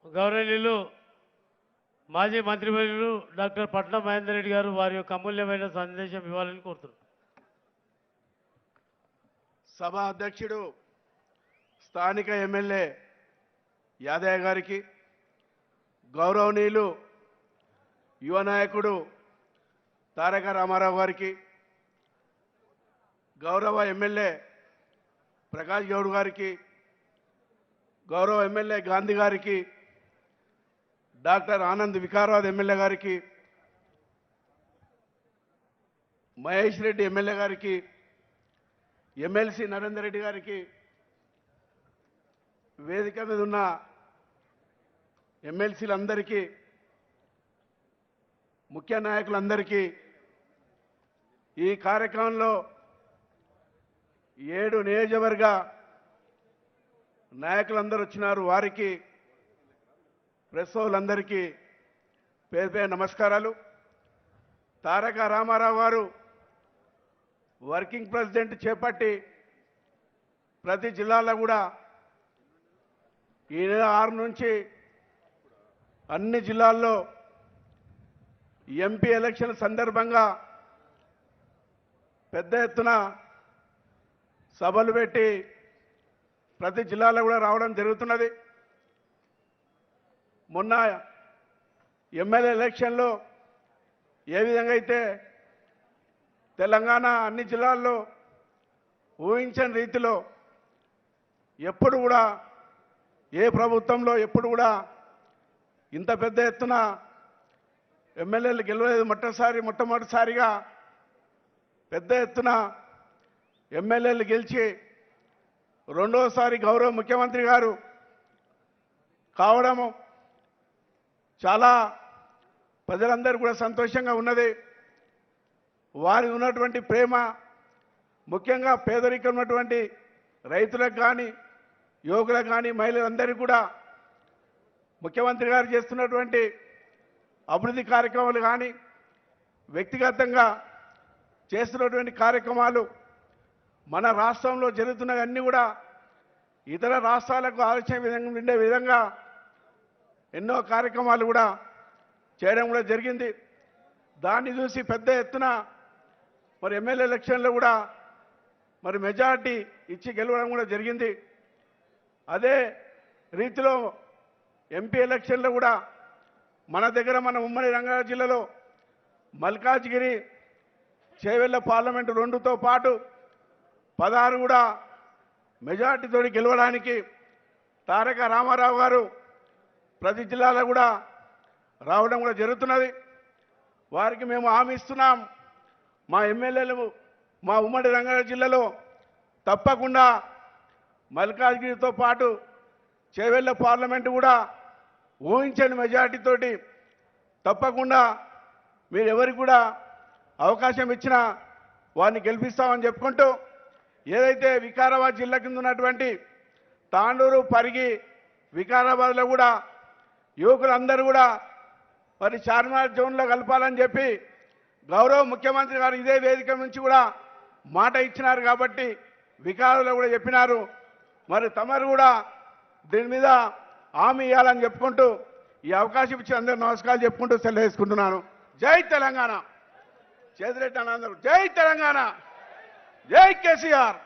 గౌరవనీయులు మాజీ మంత్రివర్యులు డాక్టర్ పట్నం మహేందర్ రెడ్డి గారు వారి యొక్క అమూల్యమైన సందేశం ఇవ్వాలని కోరుతున్నాను. సభ అధ్యక్షుడు స్థానిక ఎమ్మెల్యే యాదయ్య గారికి, గౌరవనీయులు యువ నాయకుడు తారక రామారావు గారికి, గౌరవ ఎమ్మెల్యే ప్రకాష్ గౌడ్ గారికి, గౌరవ ఎమ్మెల్యే గాంధీ గారికి, డాక్టర్ ఆనంద్ వికారాబాద్ ఎమ్మెల్యే గారికి, మహేష్ రెడ్డి ఎమ్మెల్యే గారికి, ఎమ్మెల్సీ నరేందర్ రెడ్డి గారికి, వేదిక మీద ఉన్న ఎమ్మెల్సీలందరికీ, ముఖ్య నాయకులందరికీ, ఈ కార్యక్రమంలో 7 నియోజకవర్గ నాయకులందరూ వచ్చినారు. వారికి ప్రెస్ వాళ్ళందరికీ పేరు పేరు నమస్కారాలు. తారక రామారావు గారు వర్కింగ్ ప్రెసిడెంట్ చేపట్టి ప్రతి జిల్లాలో కూడా ఈ నెల 6 నుంచి అన్ని జిల్లాల్లో ఎంపీ ఎలక్షన్ సందర్భంగా పెద్ద ఎత్తున సభలు పెట్టి ప్రతి జిల్లాలో కూడా రావడం జరుగుతున్నది. మొన్న ఎమ్మెల్యే ఎలక్షన్లో ఏ విధంగా అయితే తెలంగాణ అన్ని జిల్లాల్లో ఊహించని రీతిలో ఎప్పుడు కూడా ఏ ప్రభుత్వంలో ఎప్పుడు కూడా ఇంత పెద్ద ఎత్తున ఎమ్మెల్యేలు గెలవలేదు. మొట్టమొదటిసారిగా పెద్ద ఎత్తున ఎమ్మెల్యేలు గెలిచి రెండోసారి గౌరవ ముఖ్యమంత్రి గారు కావడము చాలా ప్రజలందరూ కూడా సంతోషంగా ఉన్నది. వారి ఉన్నటువంటి ప్రేమ, ముఖ్యంగా పేదరికం ఉన్నటువంటి రైతులకు కానీ, యువకులకు కానీ, మహిళలందరికీ కూడా ముఖ్యమంత్రి గారు చేస్తున్నటువంటి అభివృద్ధి కార్యక్రమాలు కానీ, వ్యక్తిగతంగా చేస్తున్నటువంటి కార్యక్రమాలు, మన రాష్ట్రంలో జరుగుతున్నవన్నీ కూడా ఇతర రాష్ట్రాలకు ఆలోచన విధంగా ఉండే విధంగా ఎన్నో కార్యక్రమాలు కూడా చేయడం కూడా జరిగింది. దాన్ని చూసి పెద్ద ఎత్తున మరి ఎమ్మెల్యే ఎలక్షన్లో కూడా మరి మెజార్టీ ఇచ్చి గెలవడం కూడా జరిగింది. అదే రీతిలో ఎంపీ ఎలక్షన్లో కూడా మన దగ్గర మన ఉమ్మడి రంగారెడ్డి జిల్లాలో మల్కాజ్గిరి, చేవెళ్ళ పార్లమెంటు 2తో పాటు 16 కూడా మెజార్టీతో గెలవడానికి తారక రామారావు గారు ప్రతి జిల్లాలో కూడా రావడం కూడా జరుగుతున్నది. వారికి మేము హామీ ఇస్తున్నాం. మా ఎమ్మెల్యేలు మా ఉమ్మడి రంగారెడ్డి జిల్లాలో తప్పకుండా మల్కాజ్గిరితో పాటు చేవెళ్ళ పార్లమెంటు కూడా ఊహించని మెజార్టీతోటి తప్పకుండా మీరు ఎవరికి కూడా అవకాశం ఇచ్చినా వారిని గెలిపిస్తామని చెప్పుకుంటూ, ఏదైతే వికారాబాద్ జిల్లా కింద ఉన్నటువంటి తాండూరు, పరిగి, వికారాబాద్లో కూడా యువకులందరూ కూడా మరి చార్మినార్ జోన్లో కలపాలని చెప్పి గౌరవ ముఖ్యమంత్రి గారు ఇదే వేదిక నుంచి కూడా మాట ఇచ్చినారు. కాబట్టి వికారాలో కూడా చెప్పినారు. మరి తమరు కూడా దీని మీద హామీ ఇవ్వాలని చెప్పుకుంటూ ఈ అవకాశం ఇచ్చి అందరూ నమస్కారాలు చెప్పుకుంటూ సెలవు తీసుకుంటున్నాను. జై తెలంగాణ. చేతిరెడ్డి అనందరూ జై తెలంగాణ, జై కేసీఆర్.